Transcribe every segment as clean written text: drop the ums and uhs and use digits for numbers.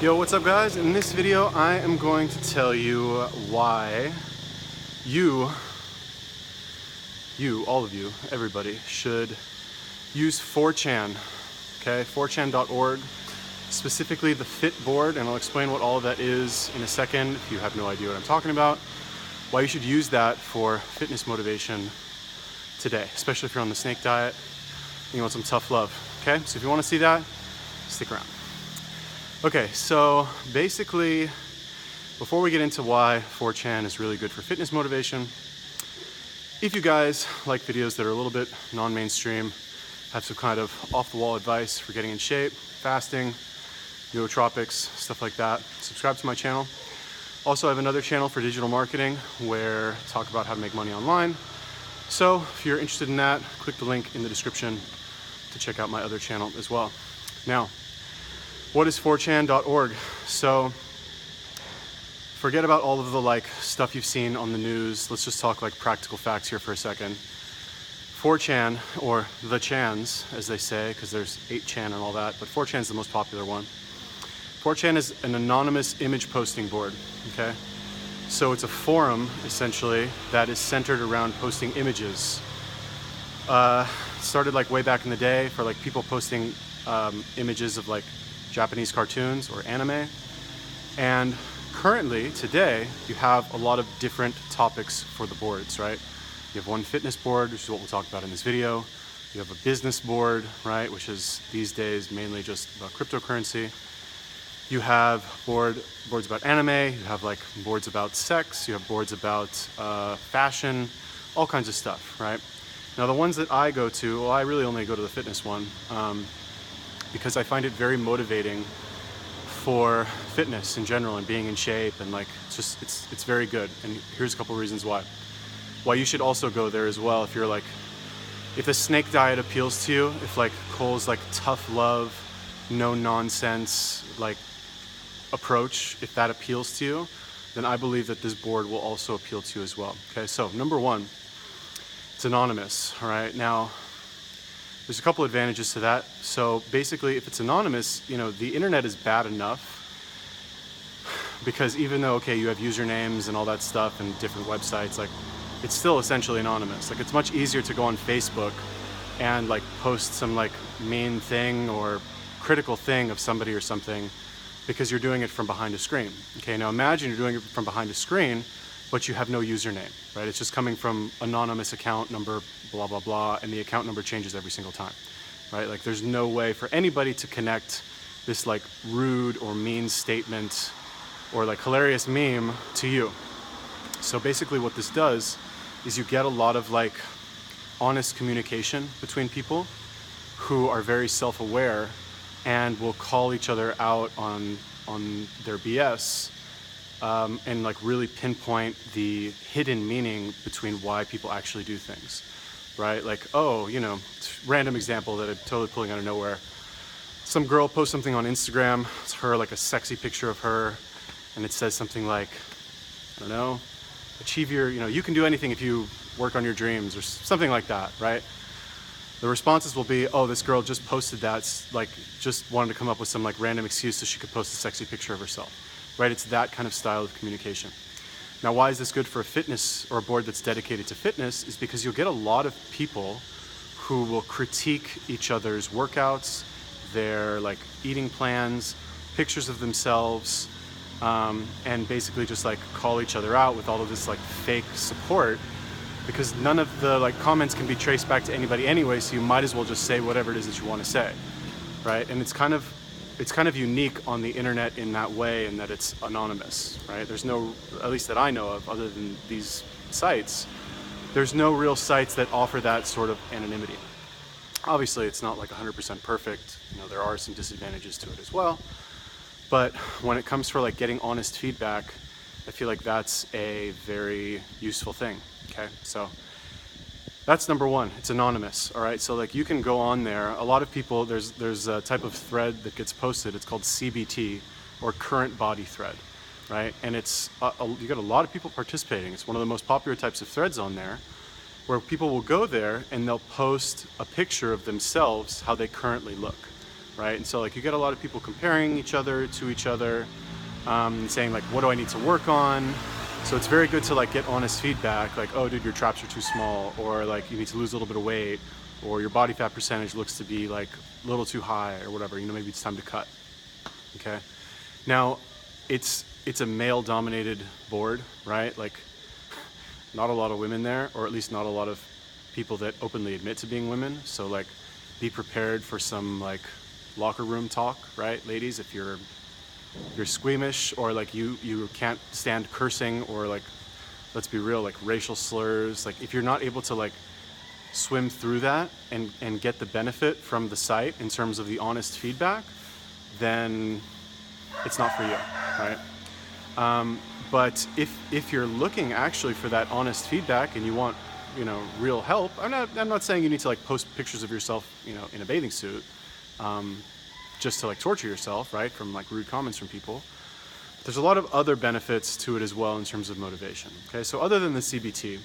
Yo, what's up guys? In this video I am going to tell you why you, all of you, everybody should use 4chan, okay? 4chan.org, specifically the Fit board, and I'll explain what all of that is in a second if you have no idea what I'm talking about. Why you should use that for fitness motivation today, especially if you're on the snake diet and you want some tough love, okay? So if you want to see that, stick around. Okay, so basically, before we get into why 4chan is really good for fitness motivation, if you guys like videos that are a little bit non-mainstream, have some kind of off-the-wall advice for getting in shape, fasting, nootropics, stuff like that, subscribe to my channel. Also, I have another channel for digital marketing where I talk about how to make money online. So if you're interested in that, click the link in the description to check out my other channel as well. Now, what is 4chan.org? So forget about all of the stuff you've seen on the news. Let's just talk like practical facts here for a second. 4chan, or the chans as they say, because there's 8chan and all that, but 4chan is the most popular one. 4chan is an anonymous image posting board, okay? So it's a forum essentially that is centered around posting images. Started like way back in the day for like people posting images of like Japanese cartoons or anime, and currently today you have a lot of different topics for the boards, right? You have one fitness board, which is what we'll talk about in this video. You have a business board, right, which is these days mainly just about cryptocurrency. You have boards about anime, you have like boards about sex, you have boards about fashion, all kinds of stuff, right? Now the ones that I go to, well, I really only go to the fitness one, because I find it very motivating for fitness in general and being in shape, and like it's very good. And here's a couple reasons why you should also go there as well. If you're like, if the snake diet appeals to you, if like Cole's like tough love, no nonsense like approach, if that appeals to you, then I believe that this board will also appeal to you as well. Okay, so number one, it's anonymous. All right, now there's a couple advantages to that. So basically, if it's anonymous, you know, the internet is bad enough because even though, okay, you have usernames and all that stuff and different websites, like it's still essentially anonymous. Like it's much easier to go on Facebook and like post some like mean thing or critical thing of somebody or something because you're doing it from behind a screen. Okay, now imagine you're doing it from behind a screen, but you have no username, right? It's just coming from anonymous account number, blah, blah, blah, and the account number changes every single time, right? Like there's no way for anybody to connect this like rude or mean statement or like hilarious meme to you. So basically what this does is you get a lot of like honest communication between people who are very self-aware and will call each other out on their BS, and like really pinpoint the hidden meaning between why people actually do things, right? Like, oh, you know, random example that I'm totally pulling out of nowhere. Some girl posts something on Instagram, it's her, like a sexy picture of her, and it says something like, I don't know, achieve your, you know, you can do anything if you work on your dreams, or something like that, right? The responses will be, oh, this girl just posted that, like just wanted to come up with some like random excuse so she could post a sexy picture of herself. Right, it's that kind of style of communication. Now, why is this good for a fitness or a board that's dedicated to fitness? Is because you'll get a lot of people who will critique each other's workouts, their like eating plans, pictures of themselves, and basically just like call each other out with all of this like fake support, because none of the like comments can be traced back to anybody anyway, so you might as well just say whatever it is that you want to say, right? And it's kind of unique on the internet in that way, in that it's anonymous, right? There's no, at least that I know of, other than these sites, there's no real sites that offer that sort of anonymity. Obviously, it's not like 100% perfect. You know, there are some disadvantages to it as well. But when it comes for like getting honest feedback, I feel like that's a very useful thing, okay? So that's number one, it's anonymous, all right? So like you can go on there, a lot of people, there's a type of thread that gets posted, it's called CBT, or current body thread, right? And it's, you got a lot of people participating. It's one of the most popular types of threads on there, where people will go there and they'll post a picture of themselves, how they currently look, right? And so like you get a lot of people comparing each other to each other, and saying like, what do I need to work on? So it's very good to like get honest feedback, like, oh dude, your traps are too small, or like you need to lose a little bit of weight, or your body fat percentage looks to be like a little too high, or whatever, you know, maybe it's time to cut. Okay, now it's a male dominated board, right? Like not a lot of women there, or at least not a lot of people that openly admit to being women. So like be prepared for some like locker room talk, right, ladies? If you're squeamish, or like you can't stand cursing, or like, let's be real, like racial slurs, like if you're not able to like swim through that and get the benefit from the site in terms of the honest feedback, then it's not for you, right? But if you're looking actually for that honest feedback and you want, you know, real help, I'm not saying you need to like post pictures of yourself, you know, in a bathing suit, just to like torture yourself, right, from like rude comments from people. But there's a lot of other benefits to it as well in terms of motivation. Okay, so other than the CBT,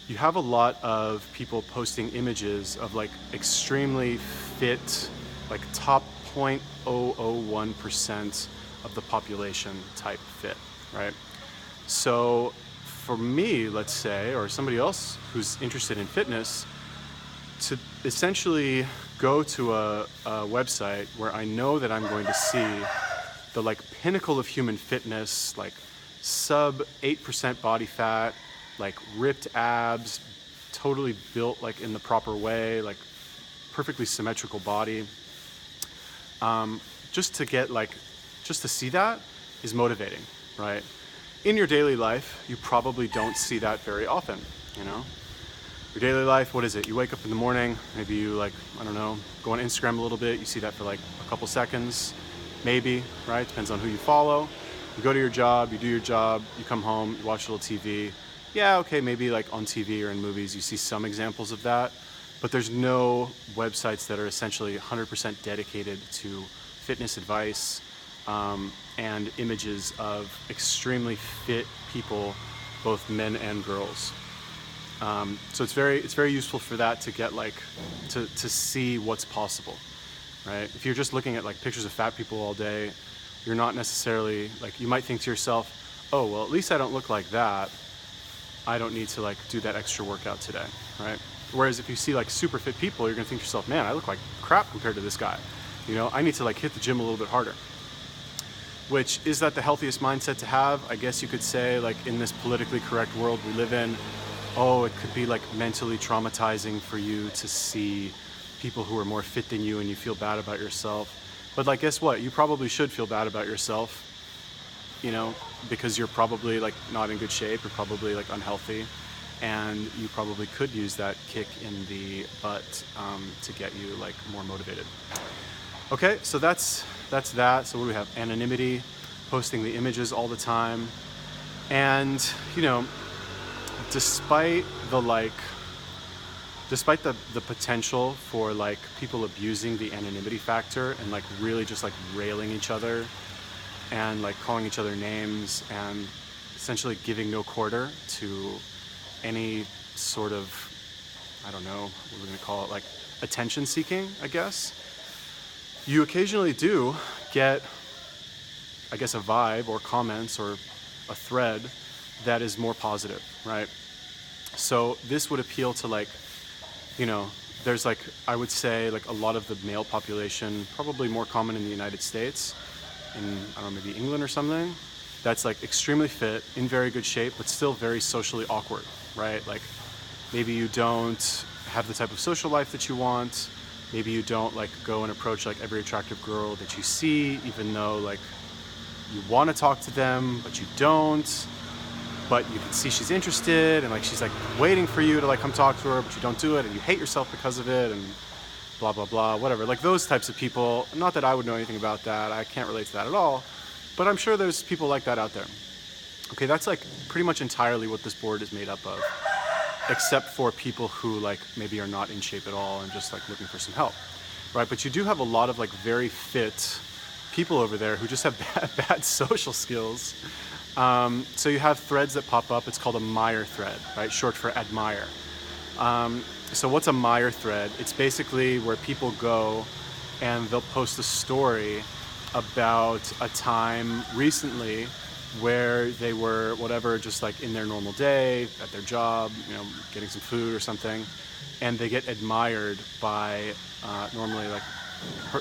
you have a lot of people posting images of like extremely fit, like top 0.001% of the population type fit, right? So for me, let's say, or somebody else who's interested in fitness, to essentially go to a website where I know that I'm going to see the like pinnacle of human fitness, like sub 8% body fat, like ripped abs, totally built like in the proper way, like perfectly symmetrical body. Just to see that is motivating, right? In your daily life, you probably don't see that very often, you know? Your daily life, what is it? You wake up in the morning, maybe you like, I don't know, go on Instagram a little bit, you see that for like a couple seconds, maybe, right? Depends on who you follow. You go to your job, you do your job, you come home, you watch a little TV. Yeah, okay, maybe like on TV or in movies, you see some examples of that, but there's no websites that are essentially 100% dedicated to fitness advice, and images of extremely fit people, both men and girls. So it's very useful for that, to get like to see what's possible, right? If you're just looking at like pictures of fat people all day, you're not necessarily like, you might think to yourself, oh well, at least I don't look like that, I don't need to like do that extra workout today, right? Whereas if you see like super fit people, you're gonna think to yourself, man, I look like crap compared to this guy, you know, I need to like hit the gym a little bit harder. Which, is that the healthiest mindset to have? I guess you could say, like, in this politically correct world we live in, oh, it could be like mentally traumatizing for you to see people who are more fit than you and you feel bad about yourself. But like, guess what? You probably should feel bad about yourself, you know, because you're probably like not in good shape, you're probably like unhealthy, and you probably could use that kick in the butt to get you like more motivated. Okay, so that's that. So what do we have? Anonymity, posting the images all the time. And, you know, despite the potential for like people abusing the anonymity factor and like really just like railing each other and like calling each other names and essentially giving no quarter to any sort of, I don't know, what we're gonna call it, like attention seeking, I guess. You occasionally do get, I guess, a vibe or comments or a thread that is more positive, right? So this would appeal to like, you know, there's like, I would say like a lot of the male population, probably more common in the United States, in, I don't know, maybe England or something, that's like extremely fit, in very good shape, but still very socially awkward, right? Like maybe you don't have the type of social life that you want. Maybe you don't like go and approach like every attractive girl that you see, even though like you want to talk to them, but you don't. But you can see she's interested and like she's like waiting for you to like come talk to her, but you don't do it and you hate yourself because of it and blah, blah, blah, whatever. Like those types of people, not that I would know anything about that, I can't relate to that at all, but I'm sure there's people like that out there. Okay, that's like pretty much entirely what this board is made up of, except for people who like maybe are not in shape at all and just like looking for some help, right? But you do have a lot of like very fit people over there who just have bad social skills. So you have threads that pop up. It's called a Meyer thread, right? Short for admire. So what's a Meyer thread? It's basically where people go and they'll post a story about a time recently where they were whatever, just like in their normal day at their job, you know, getting some food or something, and they get admired by normally like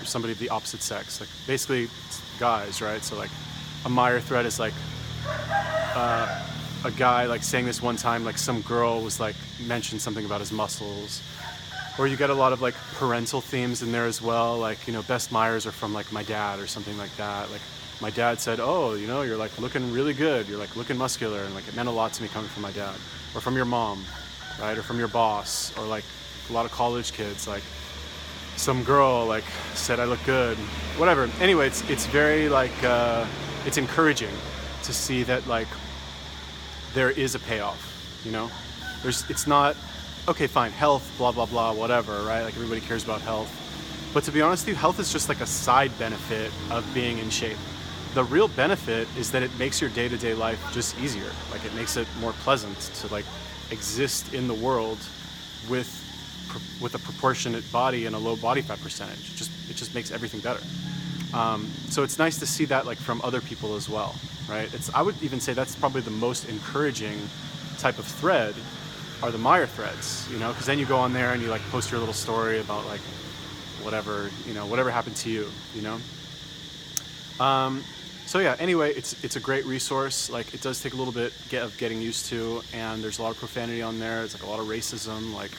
somebody of the opposite sex, like basically guys, right? So like a Meyer thread is like a guy like saying this one time, like some girl was like mentioned something about his muscles. Or you get a lot of like parental themes in there as well, like, you know, best Myers are from like my dad or something like that. Like my dad said, oh, you know, you're like looking really good, you're like looking muscular, and like it meant a lot to me coming from my dad. Or from your mom, right? Or from your boss, or like a lot of college kids, like some girl like said I look good, whatever. Anyway, it's very like it's encouraging to see that like there is a payoff, you know. It's not okay, fine, health, blah blah blah, whatever, right? Like everybody cares about health, but to be honest with you, health is just like a side benefit of being in shape. The real benefit is that it makes your day-to-day life just easier. Like it makes it more pleasant to like exist in the world with a proportionate body and a low body fat percentage. It just makes everything better. So it's nice to see that like from other people as well, right? I would even say that's probably the most encouraging type of thread are the Meyer threads, you know, because then you go on there and you like post your little story about like whatever, you know, whatever happened to you, you know. So yeah, anyway, it's a great resource. Like it does take a little bit of getting used to, and there's a lot of profanity on there. It's like a lot of racism, like,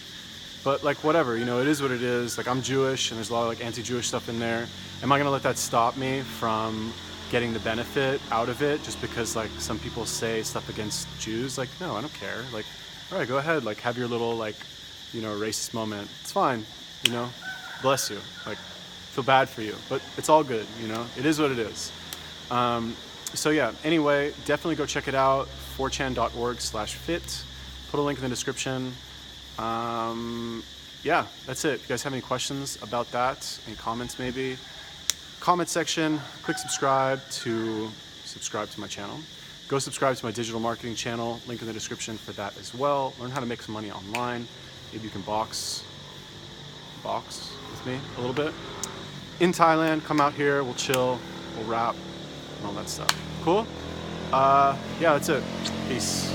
but like whatever, you know, it is what it is. Like I'm Jewish, and there's a lot of like anti-Jewish stuff in there. Am I gonna let that stop me from getting the benefit out of it just because like some people say stuff against Jews? Like, no, I don't care. Like, all right, go ahead, like have your little like, you know, racist moment. It's fine, you know, bless you. Like, feel bad for you, but it's all good, you know. It is what it is. So yeah, anyway, definitely go check it out, 4chan.org/fit. Put a link in the description. Yeah, that's it. If you guys have any questions about that, any comments maybe, comment section, click subscribe to my channel. Go subscribe to my digital marketing channel, link in the description for that as well. Learn how to make some money online. Maybe you can box with me a little bit. In Thailand, come out here, we'll chill, we'll rap, and all that stuff. Cool? Yeah, that's it. Peace.